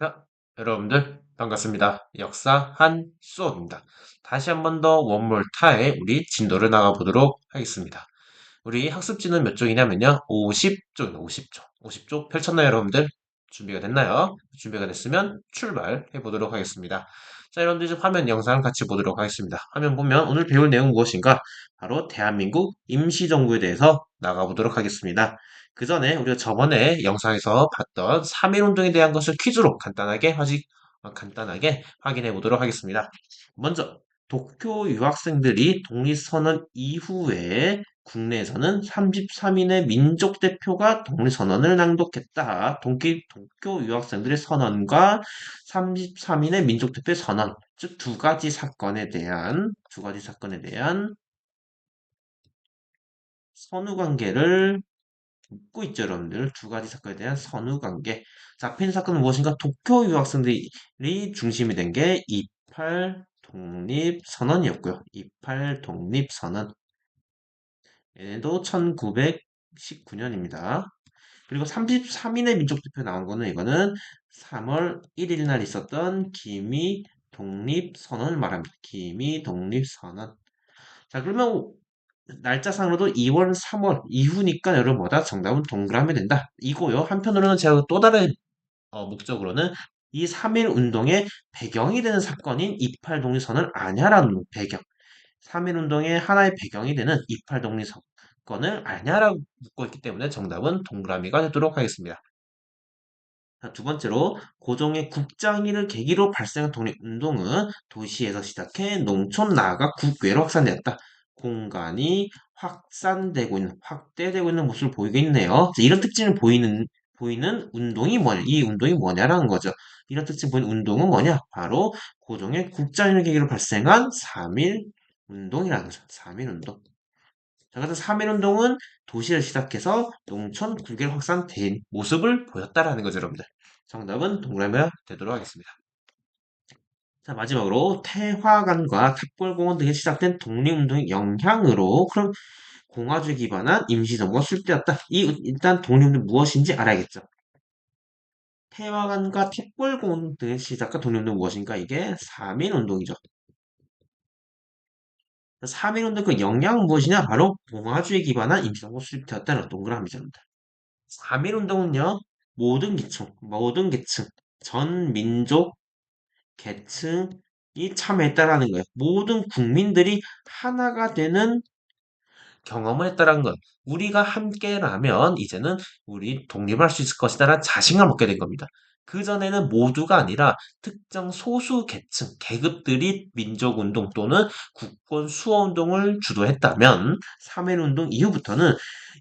자, 여러분들 반갑습니다. 역사 한수업입니다. 다시 한 번 더 원몰 타에 우리 진도를 나가보도록 하겠습니다. 우리 학습지는 몇 쪽이냐면요. 50쪽입니다. 50쪽. 50쪽 펼쳤나요, 여러분들? 준비가 됐나요? 준비가 됐으면 출발해 보도록 하겠습니다. 자, 여러분들 이제 화면 영상 같이 보도록 하겠습니다. 화면 보면 오늘 배울 내용은 무엇인가? 바로 대한민국 임시정부에 대해서 나가보도록 하겠습니다. 그 전에 우리가 저번에 영상에서 봤던 3.1운동에 대한 것을 퀴즈로 간단하게 확인해 보도록 하겠습니다. 먼저, 도쿄 유학생들이 독립선언 이후에 국내에서는 33인의 민족 대표가 독립선언을 낭독했다. 도쿄 유학생들의 선언과 33인의 민족 대표의 선언, 즉 두 가지 사건에 대한 선후 관계를 묻고 있죠, 여러분들. 두 가지 사건에 대한 선후 관계. 자, 앞에 있는 사건은 무엇인가? 도쿄 유학생들이 중심이 된 게 28 독립선언이었고요. 28 독립선언. 얘도 1919년입니다. 그리고 33인의 민족대표 나온 거는 이거는 3월 1일 날 있었던 기미 독립선언을 말합니다. 기미 독립선언. 자, 그러면 날짜상으로도 2월, 3월 이후니까 여러분보다 정답은 동그라미 된다. 이거요. 한편으로는 제가 또 다른 목적으로는 이 3.1 운동의 배경이 되는 사건인 28 독립선언을 아냐라는 배경. 3.1 운동의 하나의 배경이 되는 28 독립선언을 아냐라고 묻고 있기 때문에 정답은 동그라미가 되도록 하겠습니다. 자, 두 번째로 고종의 국장일을 계기로 발생한 독립운동은 도시에서 시작해 농촌 나아가 국외로 확산되었다. 공간이 확대되고 있는 모습을 보이고 있네요. 자, 이런 특징을 보이는 운동이 뭐냐? 이 운동이 뭐냐라는 거죠. 이런 특징 보이는 운동은 뭐냐? 바로 고종의 국장일을 계기로 발생한 3.1 운동이라는 거죠. 3.1 운동. 자, 그래서 3.1 운동은 도시를 시작해서 농촌 국외로 확산된 모습을 보였다라는 거죠, 여러분들. 정답은 동그라미가 되도록 하겠습니다. 자, 마지막으로 태화관과 탑골공원 등에 시작된 독립운동의 영향으로 그럼 공화주의 기반한 임시정부가 수립되었다. 일단 독립운동이 무엇인지 알아야겠죠. 태화관과 탑골공원 등에 시작한 독립운동이 무엇인가? 이게 3.1 운동이죠. 3.1 운동 그 영향은 무엇이냐? 바로 공화주의 기반한 임시정부 수립되었다는 동그라미죠. 3.1 운동은요, 모든 계층, 전 민족 계층이 참여했다라는 거예요. 모든 국민들이 하나가 되는 경험을 했다라는 것. 우리가 함께라면 이제는 우리 독립할 수 있을 것이다라는 자신감을 얻게 된 겁니다. 그전에는 모두가 아니라 특정 소수 계층, 계급들이 민족운동 또는 국권 수호운동을 주도했다면 3.1 운동 이후부터는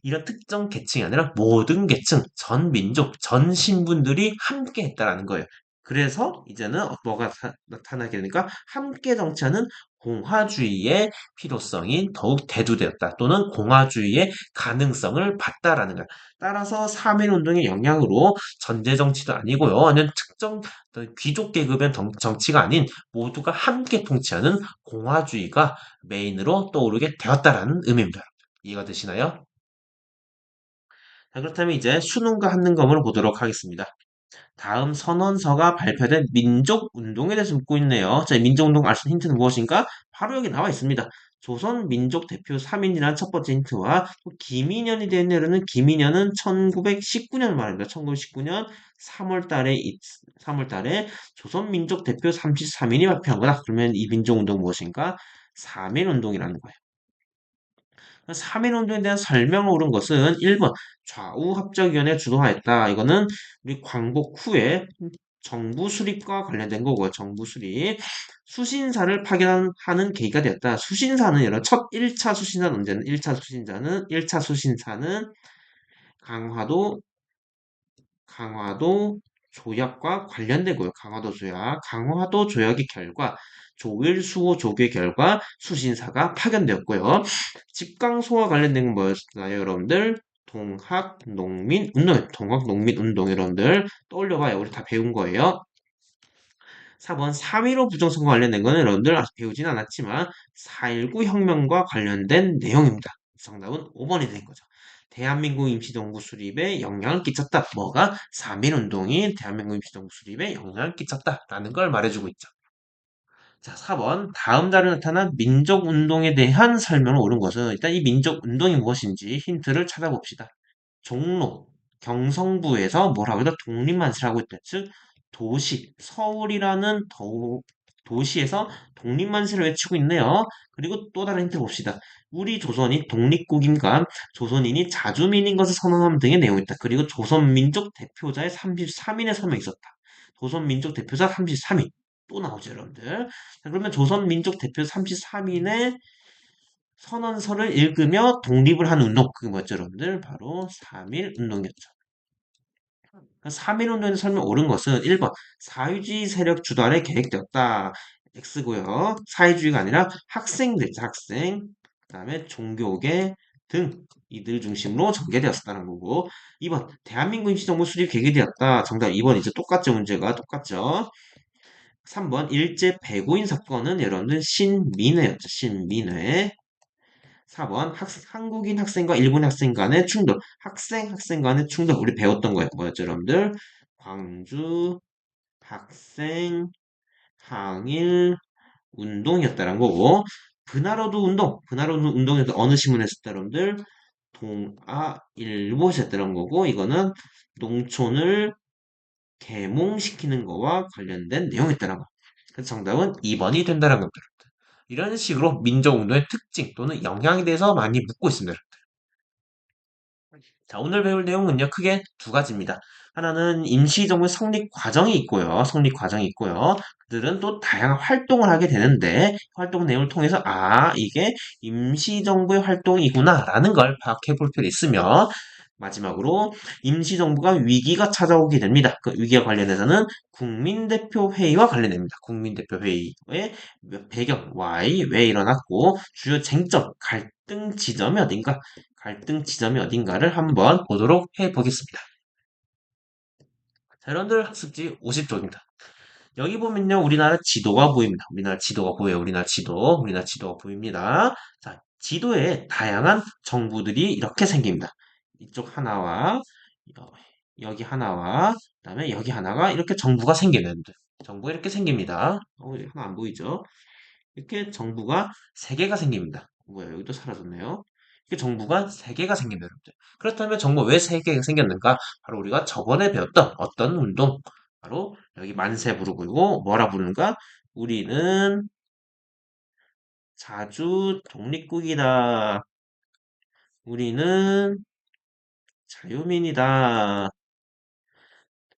이런 특정 계층이 아니라 모든 계층, 전 민족, 전 신분들이 함께 했다라는 거예요. 그래서 이제는 뭐가 나타나게 되니까 함께 정치하는 공화주의의 필요성이 더욱 대두되었다. 또는 공화주의의 가능성을 봤다라는 거야. 따라서 3.1 운동의 영향으로 전제 정치도 아니고요. 완전 특정 귀족 계급의 정치가 아닌 모두가 함께 통치하는 공화주의가 메인으로 떠오르게 되었다라는 의미입니다. 이해가 되시나요? 자, 그렇다면 이제 수능과 한능검을 보도록 하겠습니다. 다음 선언서가 발표된 민족운동에 대해서 묻고 있네요. 자, 민족운동 알 수 있는 힌트는 무엇인가? 바로 여기 나와 있습니다. 조선 민족 대표 3인이라는 첫 번째 힌트와 또 기민년이 된 예로는 기민년은 1919년 말입니다. 1919년 3월 달에 조선 민족 대표 33인이 발표한 거다. 그러면 이 민족운동 무엇인가? 3.1 운동이라는 거예요. 3.1 운동에 대한 설명을 옳은 것은 1번 좌우합작위원회 주도하였다. 이거는 우리 광복 후에 정부 수립과 관련된 거고요. 정부 수립. 수신사를 파견하는 계기가 되었다. 수신사는 여러 첫 1차 수신사는 언제는 1차 수신사는 강화도 조약과 관련되고요. 강화도 조약의 결과 조일 수호 조교의 결과 수신사가 파견되었고요. 집강소와 관련된 건 뭐였나요, 여러분들? 동학농민운동 여러분들 떠올려봐요. 우리 다 배운 거예요. 4번 3.15 부정선거 관련된 거는 여러분들 아직 배우진 않았지만 4.19 혁명과 관련된 내용입니다. 정답은 5번이 된 거죠. 대한민국 임시정부 수립에 영향을 끼쳤다. 뭐가? 3.1운동이 대한민국 임시정부 수립에 영향을 끼쳤다라는 걸 말해주고 있죠. 자, 4번. 다음 자료에 나타난 민족운동에 대한 설명을 옳은 것은 일단 이 민족운동이 무엇인지 힌트를 찾아봅시다. 종로, 경성부에서 뭐라고 해도 독립만세를 하고 있다. 즉, 서울이라는 도시에서 독립만세를 외치고 있네요. 그리고 또 다른 힌트 봅시다. 우리 조선이 독립국임과 조선인이 자주민인 것을 선언하는 등의 내용이 있다. 그리고 조선민족 대표자의 33인의 설명이 있었다. 조선민족 대표자 33인. 또 나오죠, 여러분들. 자, 그러면 조선민족 대표 33인의 선언서를 읽으며 독립을 한 운동. 그게 뭐였죠, 여러분들? 바로 3.1 운동이었죠. 3.1 운동에서 설명 옳은 것은 1번 사회주의 세력 주도하에 계획되었다. X고요. 사회주의가 아니라 학생들, 학생, 그 다음에 종교계 등 이들 중심으로 전개되었다는 거고 2번 대한민국 임시정부 수립 계획이 되었다. 정답 2번 이제 똑같죠. 문제가 똑같죠. 3번 일제 배고인 사건은 여러분들 신민회였죠. 신민회. 4번 한국인 학생과 일본 학생 간의 충돌. 학생 간의 충돌. 우리 배웠던 거예요. 뭐였죠, 여러분들? 광주 학생 항일 운동이었다는 거고. 분하로도 운동. 분하로도 운동에서 어느 신문에 썼다, 여러분들? 동아일보에 썼다는 거고. 이거는 농촌을 계몽시키는 거와 관련된 내용이었다는 거. 그래서 정답은 2번이 된다는 겁니다. 이런 식으로 민족운동의 특징 또는 영향에 대해서 많이 묻고 있습니다. 자, 오늘 배울 내용은요, 크게 두 가지입니다. 하나는 임시정부 성립 과정이 있고요. 성립 과정이 있고요. 그들은 또 다양한 활동을 하게 되는데, 활동 내용을 통해서, 이게 임시정부의 활동이구나, 라는 걸 파악해 볼 필요 있으며, 마지막으로 임시정부가 위기가 찾아오게 됩니다. 그 위기와 관련해서는 국민대표회의와 관련됩니다. 국민대표회의의 배경, why, 왜 일어났고, 주요 쟁점, 갈등 지점이 어딘가를 한번 보도록 해보겠습니다. 자, 여러분들 학습지 50쪽입니다. 여기 보면요, 우리나라 지도가 보입니다. 우리나라 지도가 보여요. 우리나라 지도가 보입니다. 자, 지도에 다양한 정부들이 이렇게 생깁니다. 이쪽 하나와 여- 여기 하나와 그다음에 여기 하나가 이렇게 정부가 생기는데 정부가 이렇게 생깁니다. 하나 안 보이죠? 이렇게 정부가 세 개가 생깁니다. 뭐야, 여기도 사라졌네요. 이렇게 정부가 세 개가 생깁니다, 여러분들. 그렇다면 정부 왜 세 개가 생겼는가? 바로 우리가 저번에 배웠던 어떤 운동, 바로 여기 만세 부르고 뭐라 부르는가? 우리는 자주 독립국이다. 우리는 자유민이다.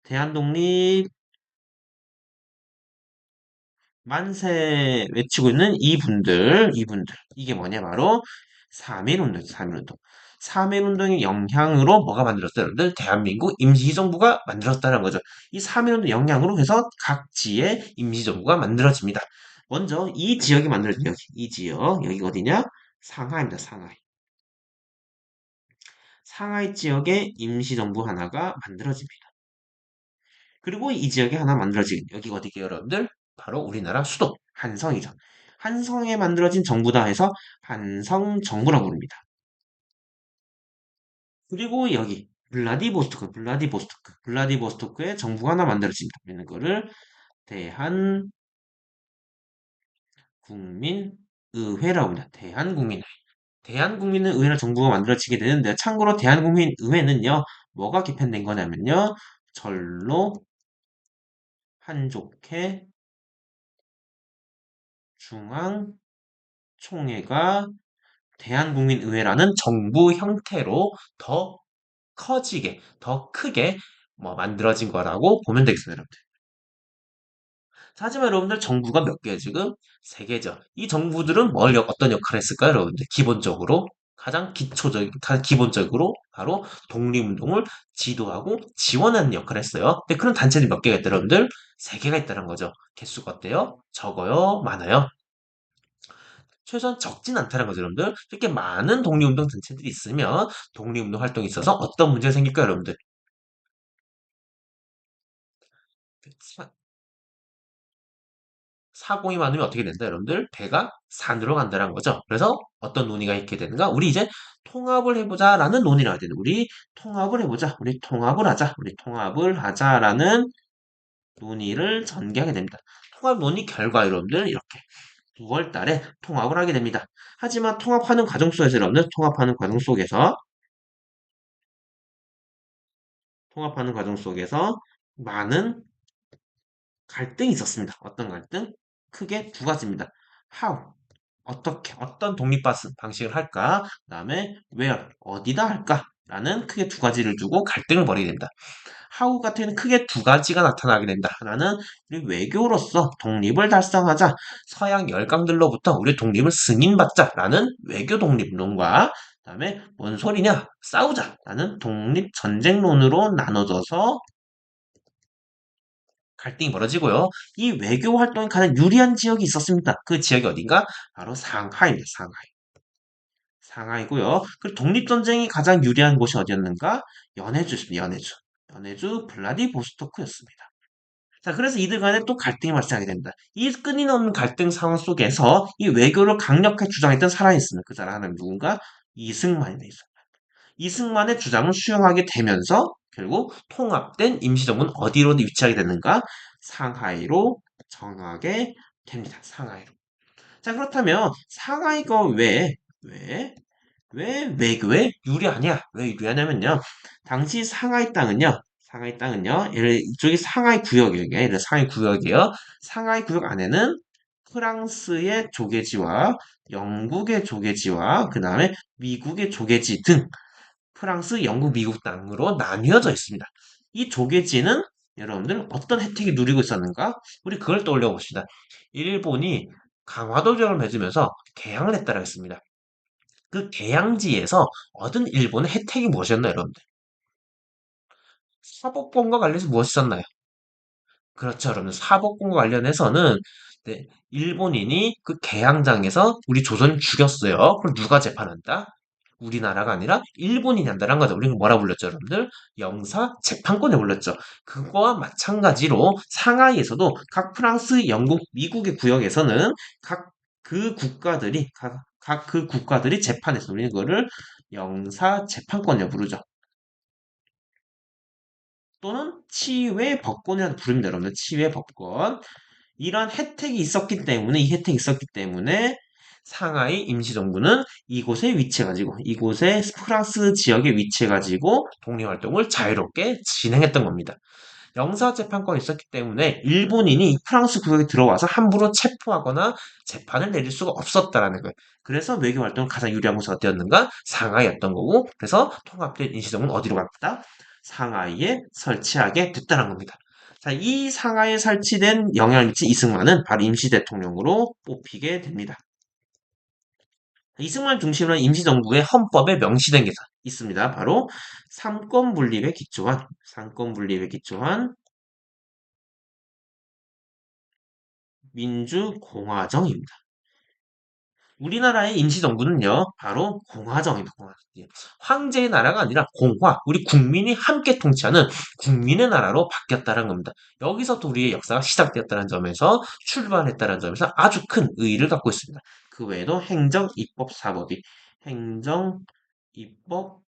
대한독립 만세 외치고 있는 이분들. 이게 뭐냐, 바로 3.1운동, 3.1운동. 3.1운동의 영향으로 뭐가 만들었어요? 여러분들, 대한민국 임시정부가 만들었다는 거죠. 이 3.1운동 영향으로 해서 각 지의 임시정부가 만들어집니다. 먼저 이 지역이 만들어진 여기, 이 지역, 여기가 어디냐? 상하이입니다, 상하이. 상하이 지역에 임시정부 하나가 만들어집니다. 그리고 이 지역에 하나 만들어진 여기가 어디게요, 여러분들? 바로 우리나라 수도 한성이죠. 한성에 만들어진 정부다 해서 한성 정부라고 부릅니다. 그리고 여기 블라디보스토크에 정부가 하나 만들어집니다. 우리는 거를 대한국민의회라고 합니다. 대한국민의회라 정부가 만들어지게 되는데 참고로 대한국민의회는요, 뭐가 개편된 거냐면요, 절로 한족회 중앙총회가 대한국민의회라는 정부 형태로 더 더 크게 만들어진 거라고 보면 되겠습니다, 여러분들. 하지만 여러분들 정부가 몇 개예요, 지금? 세 개죠. 이 정부들은 어떤 역할을 했을까요, 여러분들? 기본적으로 가장 기본적으로 바로 독립운동을 지도하고 지원하는 역할을 했어요. 근데 그런 단체들이 몇 개가 있다, 여러분들? 세 개가 있다는 거죠. 개수가 어때요? 적어요? 많아요? 최소한 적진 않다는 거죠, 여러분들. 이렇게 많은 독립운동 단체들이 있으면 독립운동 활동이 있어서 어떤 문제가 생길까요, 여러분들? 사- 사공이 많으면 어떻게 된다, 여러분들? 배가 산으로 간다는 거죠. 그래서 어떤 논의가 있게 되는가? 우리 이제 통합을 해보자라는 논의를 하게 되는 우리 통합을 해보자, 우리 통합을 하자, 우리 통합을 하자라는 논의를 전개하게 됩니다. 통합 논의 결과 여러분들 이렇게 9월 달에 통합을 하게 됩니다. 하지만 통합하는 과정 속에서 여러분들 통합하는 과정 속에서 많은 갈등이 있었습니다. 어떤 갈등? 크게 두 가지입니다. How 어떻게 어떤 독립 방식을 할까? 그다음에 where 어디다 할까? 라는 크게 두 가지를 두고 갈등을 벌이게 됩니다. 하우 같은 경우는 크게 두 가지가 나타나게 된다. 하나는 우리 외교로서 독립을 달성하자. 서양 열강들로부터 우리 독립을 승인받자라는 외교 독립론과 그다음에 뭔 소리냐? 싸우자라는 독립 전쟁론으로 나눠져서 갈등이 벌어지고요. 이 외교 활동에 가장 유리한 지역이 있었습니다. 그 지역이 어딘가? 바로 상하이입니다. 상하이고요. 그리고 독립전쟁이 가장 유리한 곳이 어디였는가? 연해주였습니다. 연해주 블라디보스토크였습니다. 자, 그래서 이들 간에 또 갈등이 발생하게 됩니다. 이 끊임없는 갈등 상황 속에서 이 외교를 강력하게 주장했던 사람이 있습니다. 그 사람은 누군가? 이승만입니다. 이승만의 주장을 수용하게 되면서 결국 통합된 임시정부는 어디로 위치하게 되는가? 상하이로 정하게 됩니다. 상하이로. 자, 그렇다면 상하이가 왜 외교에 유리하냐? 왜 유리하냐면요. 당시 상하이 땅은요, 이쪽이 상하이 구역이에요. 예를 상하이 구역이에요. 상하이 구역 안에는 프랑스의 조개지와 영국의 조개지와 그 다음에 미국의 조개지 등 프랑스, 영국, 미국 땅으로 나뉘어져 있습니다. 이 조개지는 여러분들 어떤 혜택이 누리고 있었는가? 우리 그걸 떠올려 봅시다. 일본이 강화도정을 맺으면서 개항을 했다고 했습니다. 그 개항지에서 얻은 일본의 혜택이 무엇이었나요, 여러분들? 사법권과 관련해서 무엇이 있었나요? 그렇죠, 여러분. 사법권과 관련해서는 네, 일본인이 그 개항장에서 우리 조선 죽였어요. 그럼 누가 재판한다? 우리나라가 아니라 일본인이 한다는 거죠. 우리는 뭐라 불렀죠, 여러분들? 영사 재판권에 불렀죠. 그거와 마찬가지로 상하이에서도 각 프랑스, 영국, 미국의 구역에서는 각 그 국가들이 재판해서 우리는 그거를 영사 재판권이라고 부르죠. 또는 치외 법권이라고 부릅니다, 여러분들. 치외 법권. 이런 혜택이 있었기 때문에, 이 혜택이 있었기 때문에 상하이 임시정부는 이곳에 위치해가지고, 이곳에 프랑스 지역에 위치해가지고 독립활동을 자유롭게 진행했던 겁니다. 영사재판권이 있었기 때문에 일본인이 프랑스 구역에 들어와서 함부로 체포하거나 재판을 내릴 수가 없었다라는 거예요. 그래서 외교 활동을 가장 유리한 곳이 어디였는가? 상하이였던 거고, 그래서 통합된 임시정부는 어디로 갔다? 상하이에 설치하게 됐다는 겁니다. 자, 이 상하이에 설치된 영향을 미친 이승만은 바로 임시 대통령으로 뽑히게 됩니다. 이승만 중심으로 한 임시정부의 헌법에 명시된 게 있습니다. 바로 삼권분립에 기초한 민주공화정입니다. 우리나라의 임시정부는요, 바로 공화정입니다. 예. 황제의 나라가 아니라 우리 국민이 함께 통치하는 국민의 나라로 바뀌었다는 겁니다. 여기서도 우리의 역사가 시작되었다는 점에서 출발했다는 점에서 아주 큰 의의를 갖고 있습니다. 그 외에도 행정, 입법,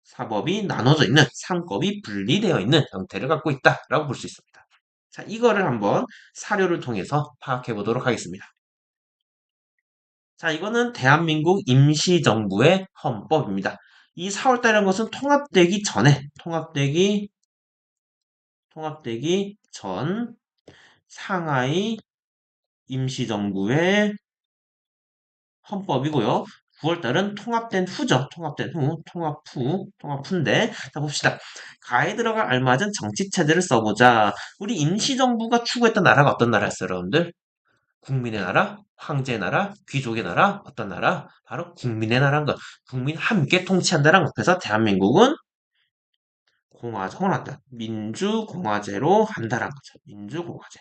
사법이 나눠져 있는 삼법이 분리되어 있는 형태를 갖고 있다라고 볼 수 있습니다. 자, 이거를 한번 사료를 통해서 파악해 보도록 하겠습니다. 자, 이거는 대한민국 임시정부의 헌법입니다. 이 4월달이라는 것은 통합되기 전 상하이 임시정부의 헌법이고요. 9월달은 통합 후인데, 자, 봅시다. 가에 들어갈 알맞은 정치체제를 써보자. 우리 임시정부가 추구했던 나라가 어떤 나라였어요, 여러분들? 국민의 나라, 황제의 나라, 귀족의 나라, 어떤 나라? 바로 국민의 나라인 것. 국민 함께 통치한다는 것. 그래서 대한민국은 공화정을 한다. 민주공화제로 한다는 거죠. 민주공화제.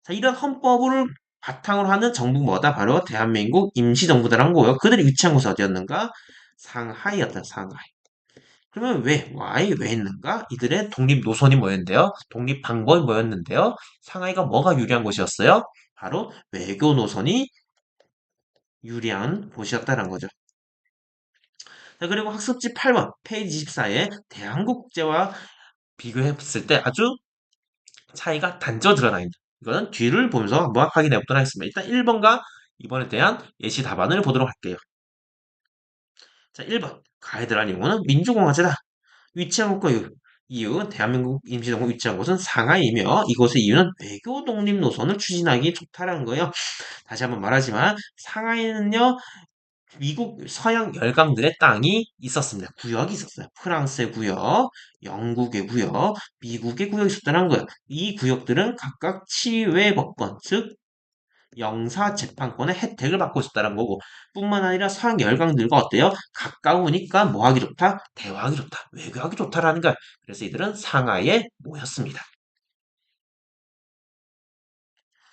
자, 이런 헌법을 바탕으로 하는 정부 뭐다? 바로 대한민국 임시정부다라는 거고요. 그들이 위치한 곳이 어디였는가? 상하이였다. 상하이. 그러면 왜 했는가? 이들의 독립 노선이 뭐였는데요? 독립 방법이 뭐였는데요? 상하이가 뭐가 유리한 곳이었어요? 바로 외교 노선이 유리한 곳이었다는 거죠. 자, 그리고 학습지 8번 페이지 24에 대한국제와 비교했을 때 아주 차이가 단적으로 드러나 있다. 이거는 뒤를 보면서 한번 확인해 보도록 하겠습니다. 일단 1번과 2번에 대한 예시 답안을 보도록 할게요. 자, 1번. 가이드라는 용어는 민주공화제다. 위치한 곳과 이유, 대한민국 임시정부 위치한 곳은 상하이며 이곳의 이유는 외교 독립 노선을 추진하기 좋다라는 거예요. 다시 한번 말하지만 상하이는요 미국 서양 열강들의 땅이 있었습니다. 구역이 있었어요. 프랑스의 구역, 영국의 구역, 미국의 구역이 있었다는 거예요. 이 구역들은 각각 치외법권, 즉 영사재판권의 혜택을 받고 있었다는 거고 뿐만 아니라 서양 열강들과 어때요? 가까우니까 뭐하기 좋다? 대화하기 좋다. 외교하기 좋다라는 거야. 그래서 이들은 상하이에 모였습니다.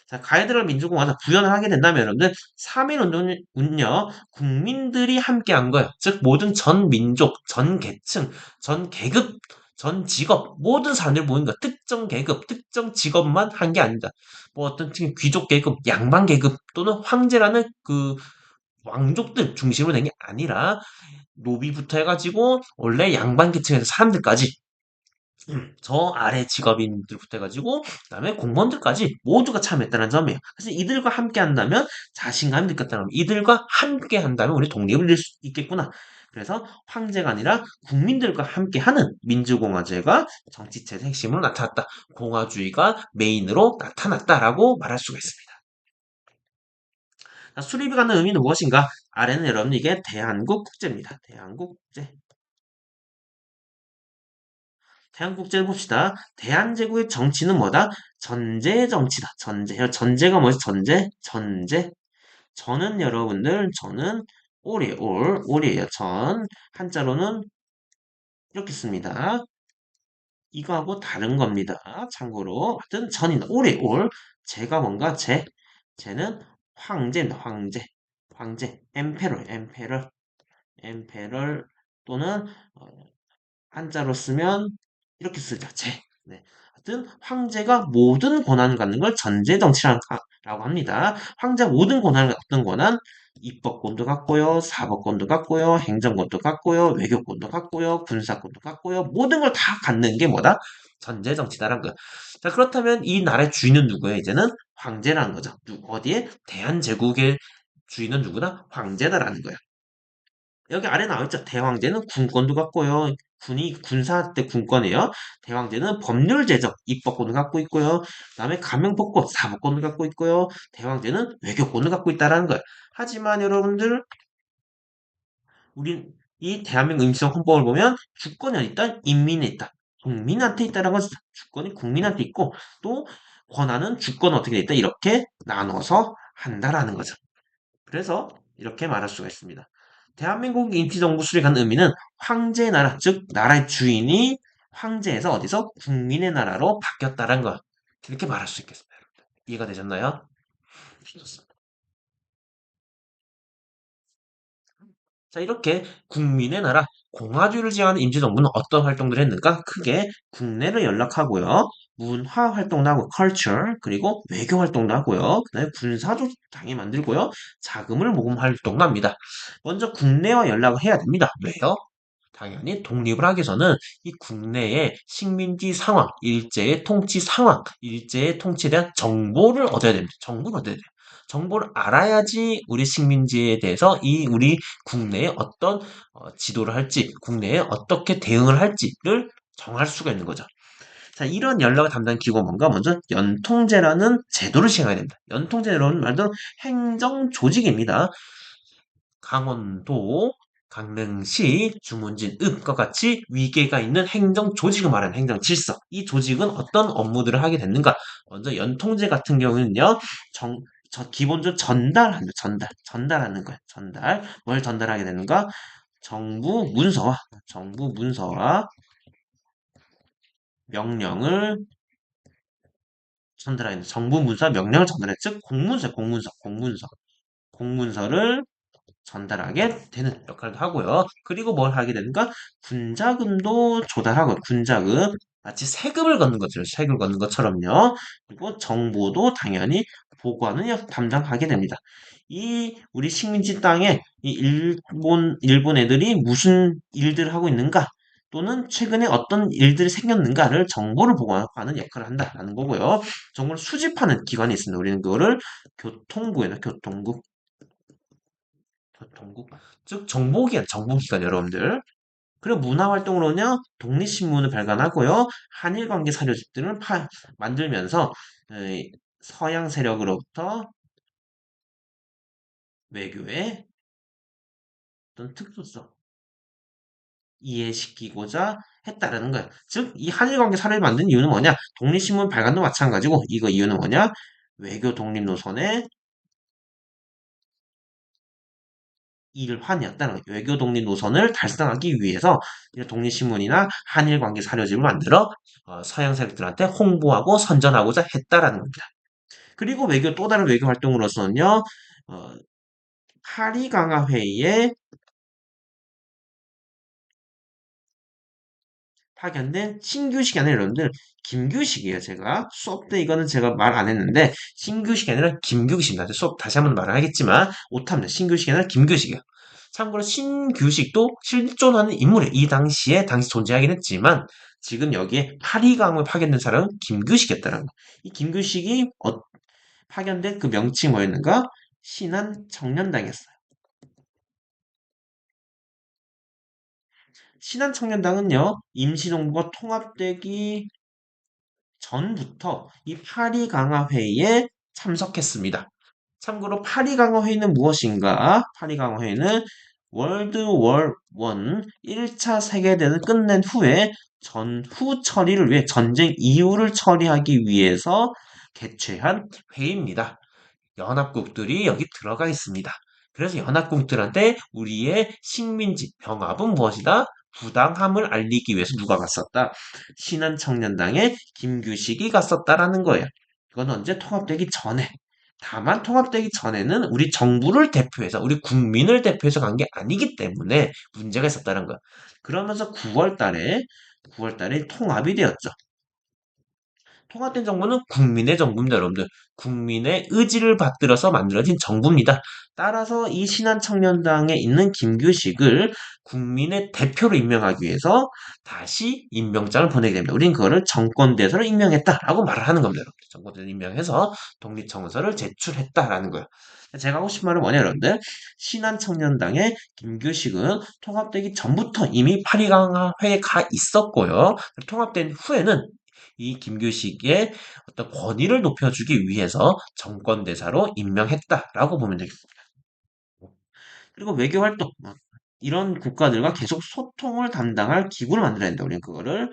자, 가이드를 민주공화국 구현을 하게 된다면 여러분들 3.1운동은요 국민들이 함께한 거예요. 즉 모든 전 민족, 전 계층, 전 계급, 전 직업 모든 사람들이 모인 거야. 특정 계급, 특정 직업만 한 게 아니다. 뭐 어떤 지금 귀족 계급, 양반 계급 또는 황제라는 그 왕족들 중심으로 된 게 아니라 노비부터 해가지고 원래 양반 계층에서 사람들까지 저 아래 직업인들부터 해가지고 그다음에 공무원들까지 모두가 참여했다는 점이에요. 그래서 이들과 함께 한다면 자신감이 느꼈다는 겁니다. 이들과 함께 한다면 우리 독립을 이룰 수 있겠구나. 그래서 황제가 아니라 국민들과 함께하는 민주공화제가 정치체의 핵심으로 나타났다. 공화주의가 메인으로 나타났다라고 말할 수가 있습니다. 자, 수립이 갖는 의미는 무엇인가? 아래는 여러분 이게 대한국 국제입니다. 대한국 국제. 대한국제를 봅시다. 대한제국의 정치는 뭐다? 전제 정치다. 전제. 전제가 뭐지? 전제? 전제. 저는 여러분들, 저는 올이에요. 전. 한자로는 이렇게 씁니다. 이거하고 다른 겁니다. 참고로. 하여튼 전이다. 올. 제가 뭔가 제는 황제입니다. 황제. 엠페럴 또는 한자로 쓰면 이렇게 쓰죠. 네. 하여튼 황제가 모든 권한을 갖는 걸 전제정치라고 합니다. 황제가 모든 권한을 어떤 권한? 입법권도 갖고요, 사법권도 갖고요, 행정권도 갖고요, 외교권도 갖고요, 군사권도 갖고요, 모든 걸 다 갖는 게 뭐다? 전제정치다라는 거야. 자, 그렇다면 이 나라의 주인은 누구예요? 이제는 황제라는 거죠. 어디에? 대한제국의 주인은 누구다? 황제다라는 거야. 여기 아래 나와있죠. 대왕제는 군권도 갖고요. 군이 군사 때 군권이에요. 대왕제는 법률 제정, 입법권을 갖고 있고요. 그다음에 감명법권, 사법권을 갖고 있고요. 대왕제는 외교권을 갖고 있다라는 거예요. 하지만 여러분들, 우리 이 대한민국 임시정 헌법을 보면 주권이 어디 있다? 인민에 있다. 국민한테 있다라는 거죠. 주권이 국민한테 있고 또 권한은 주권은 어떻게 돼 있다? 이렇게 나눠서 한다라는 거죠. 그래서 이렇게 말할 수가 있습니다. 대한민국 임시정부 수립한 의미는 황제의 나라, 즉 나라의 주인이 황제에서 어디서 국민의 나라로 바뀌었다는 것. 이렇게 말할 수 있겠습니다. 이해가 되셨나요? 좋습니다. 자, 이렇게 국민의 나라, 공화주의를 지향하는 임시정부는 어떤 활동들을 했는가? 크게 국내를 연락하고요. 문화 활동도 하고, culture, 그리고 외교 활동도 하고요. 그다음에 군사적 당이 만들고요. 자금을 모금 활동도 합니다. 먼저 국내와 연락을 해야 됩니다. 왜요? 당연히 독립을 하기 위해서는 이 국내의 식민지 상황, 일제의 통치 상황, 일제의 통치에 대한 정보를 얻어야 됩니다. 정보를 얻어야 돼요. 정보를 알아야지 우리 식민지에 대해서 이 우리 국내에 어떤 지도를 할지, 국내에 어떻게 대응을 할지를 정할 수가 있는 거죠. 자, 이런 연락을 담당하는 기구가 뭔가? 먼저 연통제라는 제도를 시행해야 됩니다. 연통제로는 말대로 행정 조직입니다. 강원도, 강릉시, 주문진, 읍과 같이 위계가 있는 행정 조직을 말하는 행정 질서. 이 조직은 어떤 업무들을 하게 됐는가? 먼저 연통제 같은 경우는요, 기본적으로 전달하는 거예요. 뭘 전달하게 되는가? 정부 문서와 명령을 전달하게 돼. 정부 문서와 명령을 전달해. 즉, 공문서를 전달하게 되는 역할도 하고요. 그리고 뭘 하게 되는가? 군자금도 조달하고 군자금 마치 세금을 걷는 것처럼요. 그리고 정보도 당연히 보관을 담당하게 됩니다. 이 우리 식민지 땅에 이 일본 애들이 무슨 일들을 하고 있는가 또는 최근에 어떤 일들이 생겼는가를 정보를 보관하는 역할을 한다라는 거고요. 정보를 수집하는 기관이 있습니다. 우리는 그거를 교통부에다 교통국 즉 정보기관 여러분들. 그리고 문화활동으로는요, 독립신문을 발간하고요, 한일관계 사료집들을 만들면서 서양 세력으로부터 외교의 어떤 특수성 이해시키고자 했다라는 거예요. 즉, 이 한일관계 사료를 만든 이유는 뭐냐? 독립신문 발간도 마찬가지고, 이거 이유는 뭐냐? 외교 독립 노선의 일환이었다는 거예요. 외교 독립 노선을 달성하기 위해서 독립신문이나 한일관계 사료집을 만들어 서양 세력들한테 홍보하고 선전하고자 했다라는 겁니다. 그리고 또 다른 외교 활동으로서는요, 어, 파리강화 회의에 파견된 신규식이 아니라 여러분들 김규식이에요. 제가 수업 때 이거는 제가 말 안 했는데 신규식이 아니라 김규식입니다. 수업 다시 한번 말을 하겠지만 오답니다. 신규식이 아니라 김규식이에요. 참고로 신규식도 실존하는 인물이에요. 이 당시에 존재하긴 했지만 지금 여기에 파리강을 파견된 사람은 김규식이었다라는 거. 이 김규식이 파견된 그 명칭이 뭐였는가? 신한 청년당이었어요. 신한청년당은요, 임시정부가 통합되기 전부터 이 파리 강화 회의에 참석했습니다. 참고로 파리 강화 회의는 무엇인가? 파리 강화 회의는 월드 월 1, 1차 세계대전을 끝낸 후에 전후 처리를 위해 전쟁 이후를 처리하기 위해서 개최한 회의입니다. 연합국들이 여기 들어가 있습니다. 그래서 연합국들한테 우리의 식민지 병합은 무엇이다? 부당함을 알리기 위해서 누가 갔었다? 신한청년당의 김규식이 갔었다라는 거예요. 이건 언제 통합되기 전에. 다만 통합되기 전에는 우리 정부를 대표해서 우리 국민을 대표해서 간 게 아니기 때문에 문제가 있었다는 거야. 그러면서 9월 달에 통합이 되었죠. 통합된 정부는 국민의 정부입니다, 여러분들. 국민의 의지를 받들어서 만들어진 정부입니다. 따라서 이 신한청년당에 있는 김규식을 국민의 대표로 임명하기 위해서 다시 임명장을 보내게 됩니다. 우린 그거를 정권대사로 임명했다라고 말을 하는 겁니다, 여러분들. 정권대사로 임명해서 독립청원서를 제출했다라는 거예요. 제가 하고 싶은 말은 뭐냐, 여러분들. 신한청년당의 김규식은 통합되기 전부터 이미 8.2강화회에 가 있었고요. 통합된 후에는 이 김규식의 어떤 권위를 높여주기 위해서 정권대사로 임명했다라고 보면 되겠습니다. 그리고 외교활동, 이런 국가들과 계속 소통을 담당할 기구를 만들어야 된다. 우리는 그거를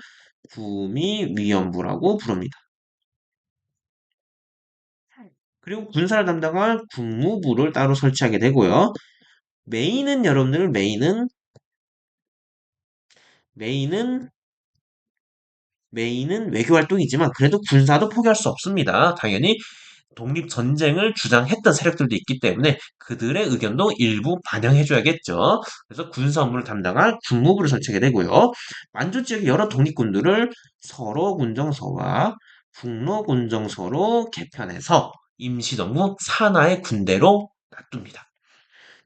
구미위원부라고 부릅니다. 그리고 군사를 담당할 국무부를 따로 설치하게 되고요. 메인은 외교 활동이지만 그래도 군사도 포기할 수 없습니다. 당연히 독립전쟁을 주장했던 세력들도 있기 때문에 그들의 의견도 일부 반영해줘야겠죠. 그래서 군사 업무를 담당할 군무부를 설치하게 되고요. 만주 지역의 여러 독립군들을 서로군정서와 북로군정서로 개편해서 임시정부 산하의 군대로 놔둡니다.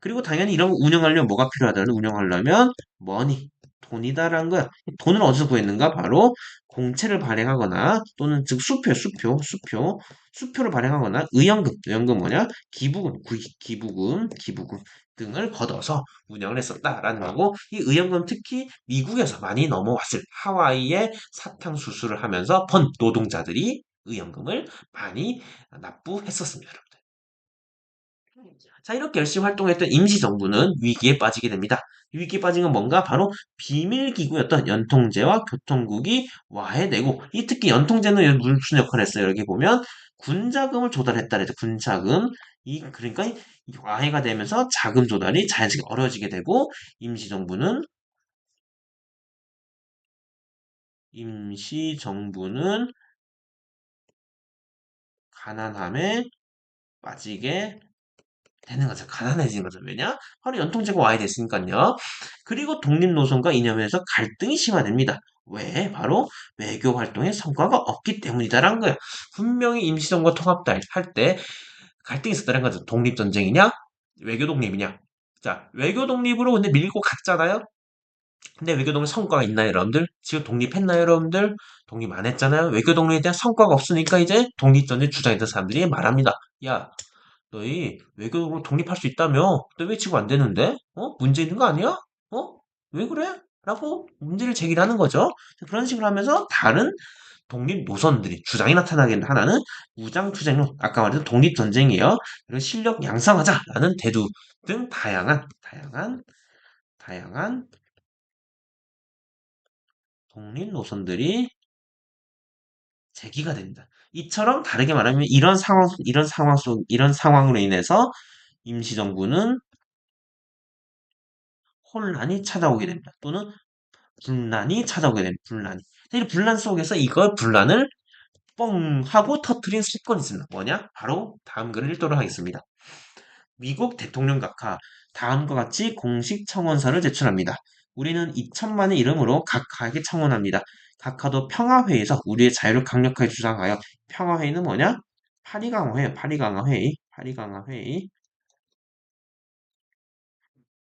그리고 당연히 이런 거 운영하려면 뭐가 필요하다는 운영하려면 머니, 돈이다라는 거야. 돈을 어디서 구했는가? 바로 공채를 발행하거나 또는 즉 수표를 발행하거나 의연금 뭐냐? 기부금 등을 걷어서 운영을 했었다라는 거고 이 의연금 특히 미국에서 많이 넘어왔을 하와이의 사탕수수를 하면서 번 노동자들이 의연금을 많이 납부했었습니다. 자, 이렇게 열심히 활동했던 임시정부는 위기에 빠지게 됩니다. 위기에 빠진 건 뭔가? 바로 비밀기구였던 연통제와 교통국이 와해되고, 이 특히 연통제는 무슨 역할을 했어요? 여기 보면, 군자금을 조달했다 그랬죠. 군자금. 그러니까 와해가 되면서 자금 조달이 자연스럽게 어려워지게 되고, 임시정부는 가난함에 빠지게 되는 거죠. 가난해지는 거죠. 왜냐? 바로 연통제가 와야 됐으니까요. 그리고 독립노선과 이념에서 갈등이 심화됩니다. 왜? 바로 외교 활동에 성과가 없기 때문이다라는 거예요. 분명히 임시정부가 통합할 때 갈등이 있었다는 거죠. 독립전쟁이냐? 외교 독립이냐? 자, 외교 독립으로 근데 밀고 갔잖아요? 근데 외교 독립 성과가 있나요, 여러분들? 지금 독립했나요, 여러분들? 독립 안 했잖아요? 외교 독립에 대한 성과가 없으니까 이제 독립전쟁 주장했던 사람들이 말합니다. 야, 너희 외교 독립할 수 있다며? 너 왜 지금 안 되는데? 문제 있는 거 아니야? 어? 왜 그래? 라고 문제를 제기하는 거죠. 그런 식으로 하면서 다른 독립 노선들이 주장이 나타나겠는데 하나는 무장투쟁론, 아까 말했던 독립전쟁이에요. 그리고 실력 양성하자라는 대두 등 다양한 독립 노선들이 제기가 됩니다. 이처럼 다르게 말하면 이런 상황으로 인해서 임시정부는 혼란이 찾아오게 됩니다. 또는 분란이 찾아오게 됩니다. 분란이. 이 분란 속에서 이걸 분란을 뻥 하고 터트린 사건이 있습니다. 뭐냐? 바로 다음 글을 읽도록 하겠습니다. 미국 대통령 각하 다음과 같이 공식 청원서를 제출합니다. 우리는 2천만의 이름으로 각하에게 청원합니다. 각하도 평화회의에서 우리의 자유를 강력하게 주장하여 평화회의는 뭐냐?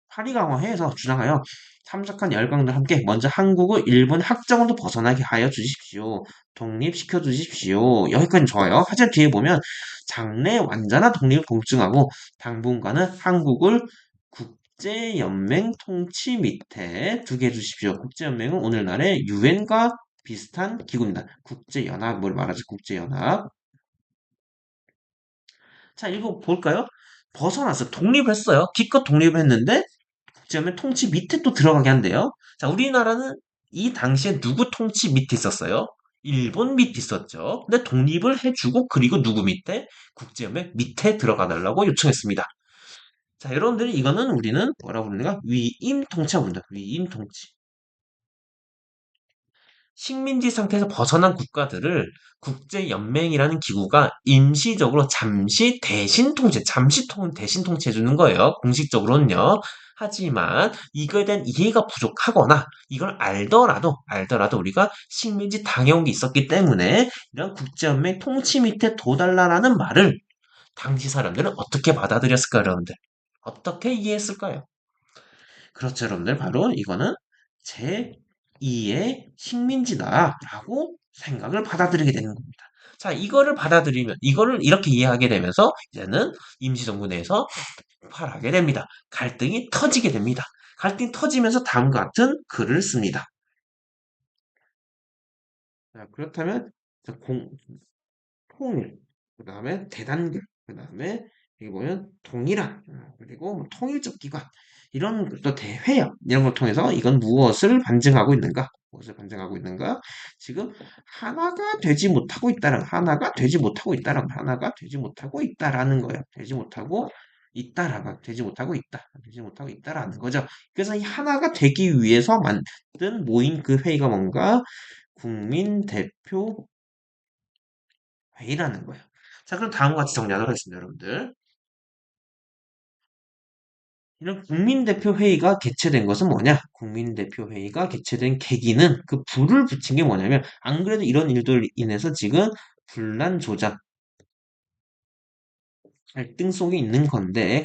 파리강화회에서 주장하여 참석한 열강들 함께 먼저 한국을 일본 학정으로 벗어나게 하여 주십시오. 독립시켜 주십시오. 여기까지 좋아요. 하지만 뒤에 보면 장래 완전한 독립을 공증하고 당분간은 한국을 국제연맹 통치 밑에 두게 해주십시오. 국제연맹은 오늘날의 유엔과 비슷한 기구입니다. 국제연합, 뭘 말하지? 국제연합. 자, 이거 볼까요? 벗어났어. 독립했어요. 기껏 독립을 했는데 국제연맹 통치 밑에 또 들어가게 한대요. 자, 우리나라는 이 당시에 누구 통치 밑에 있었어요? 일본 밑에 있었죠. 근데 독립을 해주고 그리고 누구 밑에? 국제연맹 밑에 들어가 달라고 요청했습니다. 자, 여러분들이 이거는 우리는 뭐라고 부르는가? 위임 통치라고 부른다. 위임 통치. 식민지 상태에서 벗어난 국가들을 국제연맹이라는 기구가 임시적으로 대신 통치해 주는 거예요. 공식적으로는요. 하지만 이거에 대한 이해가 부족하거나 이걸 알더라도 우리가 식민지 당해온 게 있었기 때문에 이런 국제연맹 통치 밑에 둬달라라는 말을 당시 사람들은 어떻게 받아들였을까요, 여러분들? 어떻게 이해했을까요? 그렇죠, 여러분들. 바로 이거는 제2의 식민지다라고 생각을 받아들이게 되는 겁니다. 자, 이거를 이렇게 이해하게 되면서 이제는 임시정부 내에서 폭발하게 됩니다. 갈등이 터지게 됩니다. 갈등이 터지면서 다음과 같은 글을 씁니다. 자, 그렇다면 통일, 그 다음에 대단결, 그 다음에 여기 보면 동일한, 그리고 뭐 통일적 기관, 이런 또 대회야 이런 걸 통해서 이건 무엇을 반증하고 있는가? 무엇을 반증하고 있는가? 지금 하나가 되지 못하고 있다라는 거예요. 되지 못하고 있다라는 거죠. 그래서 이 하나가 되기 위해서 만든 모인 그 회의가 뭔가 국민대표 회의라는 거예요. 자, 그럼 다음과 같이 정리하도록 하겠습니다, 여러분들. 이런 국민대표 회의가 개최된 것은 뭐냐? 국민대표 회의가 개최된 계기는 그 불을 붙인 게 뭐냐면, 안 그래도 이런 일들로 인해서 지금 분란 조장, 갈등 속에 있는 건데,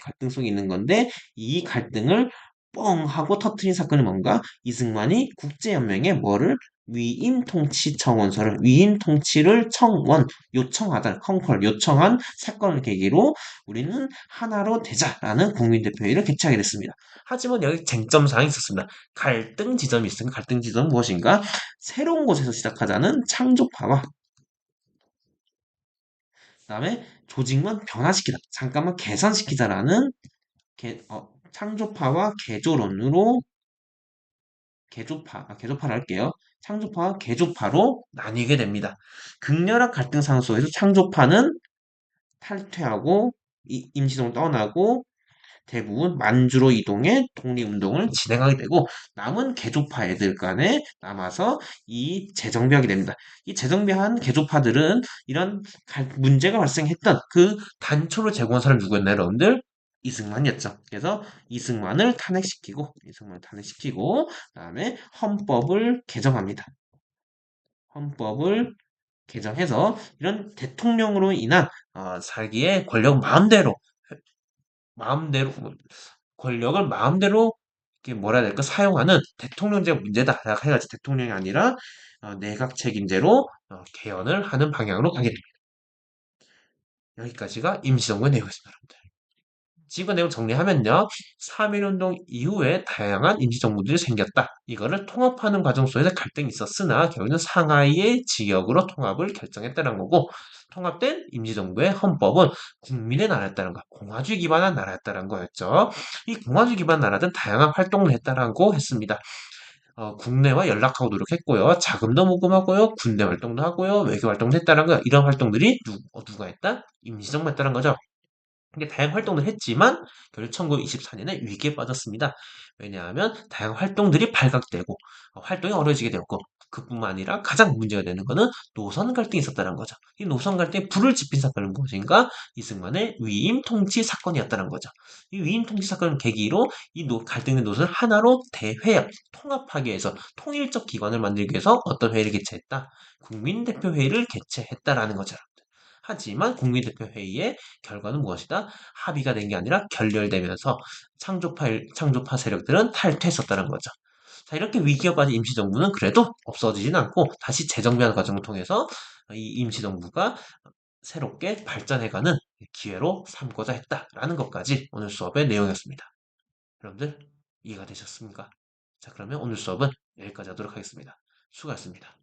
이 갈등을 뻥 하고 터트린 사건이 뭔가? 이승만이 국제연맹에 뭐를? 위임 통치를 요청한 사건을 계기로 우리는 하나로 되자라는 국민대표회의를 개최하게 됐습니다. 하지만 여기 쟁점 사항이 있었습니다. 갈등 지점이 있습니다. 갈등 지점은 무엇인가? 새로운 곳에서 시작하자는 창조파와 그다음에 조직만 변화시키다. 잠깐만 개선시키자라는 창조파와 개조파를 할게요. 창조파와 개조파로 나뉘게 됩니다. 극렬한 갈등 상황 속에서 창조파는 탈퇴하고 임시정을 떠나고 대부분 만주로 이동해 독립운동을 진행하게 되고 남은 개조파 애들 간에 남아서 이 재정비하게 됩니다. 이 재정비한 개조파들은 이런 문제가 발생했던 그 단초를 제공한 사람이 누구였나요, 여러분들? 이승만이었죠. 그래서 이승만을 탄핵시키고 그다음에 헌법을 개정합니다. 헌법을 개정해서 이런 대통령으로 인한 자기의 권력 마음대로 권력을 마음대로 이게 뭐라 해야 될까 사용하는 대통령제가 문제다 해가지고 대통령이 아니라 내각 책임제로 개헌을 하는 방향으로 가게 됩니다. 여기까지가 임시정부의 내용이었습니다. 여러분들. 지구 내용 정리하면요. 3.1운동 이후에 다양한 임시정부들이 생겼다. 이거를 통합하는 과정 속에서 갈등이 있었으나 결국은 상하이의 지역으로 통합을 결정했다는 거고 통합된 임시정부의 헌법은 국민의 나라였다는 거, 공화주의 기반한 나라였다는 거였죠. 이 공화주의 기반 나라든 다양한 활동을 했다라고 했습니다. 국내와 연락하고 노력했고요. 자금도 모금하고요. 군대 활동도 하고요. 외교 활동도 했다는 거. 이런 활동들이 누가 했다? 임시정부가 했다는 거죠. 이게 다양한 활동을 했지만 결국 1924년에 위기에 빠졌습니다. 왜냐하면 다양한 활동들이 발각되고 활동이 어려워지게 되었고 그뿐만 아니라 가장 문제가 되는 것은 노선 갈등이 있었다는 거죠. 이 노선 갈등에 불을 지핀 사건은 무엇인가? 이승만의 위임 통치 사건이었다는 거죠. 이 위임 통치 사건을 계기로 이 갈등의 노선을 하나로 대회합, 통합하기 위해서 통일적 기관을 만들기 위해서 어떤 회의를 개최했다? 국민대표회의를 개최했다라는 거죠. 하지만 국민대표회의의 결과는 무엇이다? 합의가 된 게 아니라 결렬되면서 창조파 세력들은 탈퇴했었다는 거죠. 자, 이렇게 위기에 빠진 임시정부는 그래도 없어지진 않고 다시 재정비하는 과정을 통해서 이 임시정부가 새롭게 발전해가는 기회로 삼고자 했다라는 것까지 오늘 수업의 내용이었습니다. 여러분들 이해가 되셨습니까? 자, 그러면 오늘 수업은 여기까지 하도록 하겠습니다. 수고하셨습니다.